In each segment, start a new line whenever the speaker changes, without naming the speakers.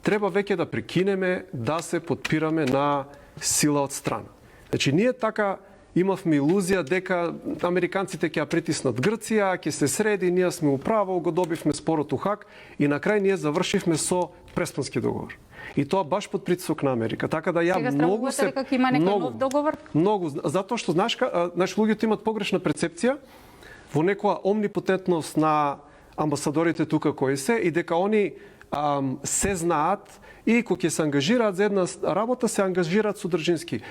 треба веќе да прекинеме да се подпираме на сила од страна. Значи, ние така имавме илузија дека американците ќе ја притиснат Грција, ќе се среди, ние сме управо, го добивме спорот у Хаг и на крај ние завршивме со Преспански договор. И тоа баш под притисок на Америка. Така да ја
Сега
многу се
дека има некој нов договор?
Многу, затоа што знаеш, луѓето имат погрешна перцепција во некоја омнипотентност на амбасадорите тука кои се и дека они се знаат и кога ќе се ангажираат за една работа се ангажираат содржински.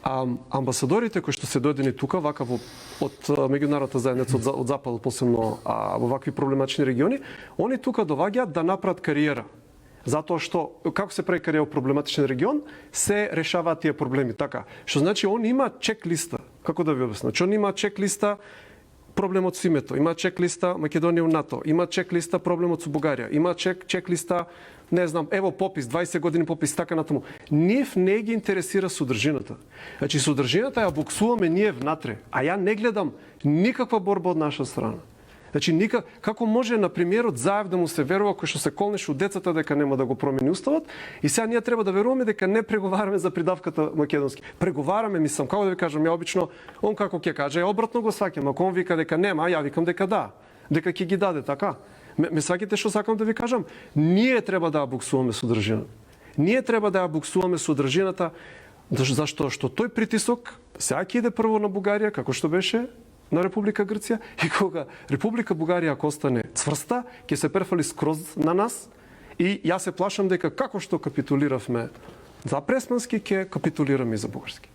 Амбасадорите кои што се дојдени тука вака од меѓународната заедница од западот, посебно во вакви проблематични региони, они тука доваѓаат да направат кариера. Затоа што како се прави кариера во проблематичен регион, се решаваат тие проблеми така. Што значи он има чек-листа, како да ви обяснам, че он има чек-листа проблемот со името, има чек-листа Македонија у НАТО, има чек-листа проблемот со Бугарија, има чек-листа, не знам, ево попис, 20 години попис, така натаму. Нив не ги интересира содржината. Значи содржината ја боксуваме ние внатре, а ја не гледам никаква борба од наша страна. Значи, како може на премиерот Заев да му се верува кој што се колнеше у децата дека нема да го промени уставот и сега ние треба да веруваме дека не преговараме за придавката македонски. Преговараме, мислам, како да ви кажам, ја обично, он како ќе каже, обратно го сваќам, ако он вика дека нема, ја викам дека да, дека ќе ги даде, така. Ме сваќате што сакам да ви кажам? Ние треба да ја боксуваме содржината. Ние треба да ја боксуваме содржината, зашто што тој притисок сега ќе иде прво на Бугарија, како што беше на Република Грција, и кога Република Бугарија ако остане цврста, ќе се префали скроз на нас и јас се плашам дека како што капитулиравме за Преспански, ќе капитулираме и за Бугарски.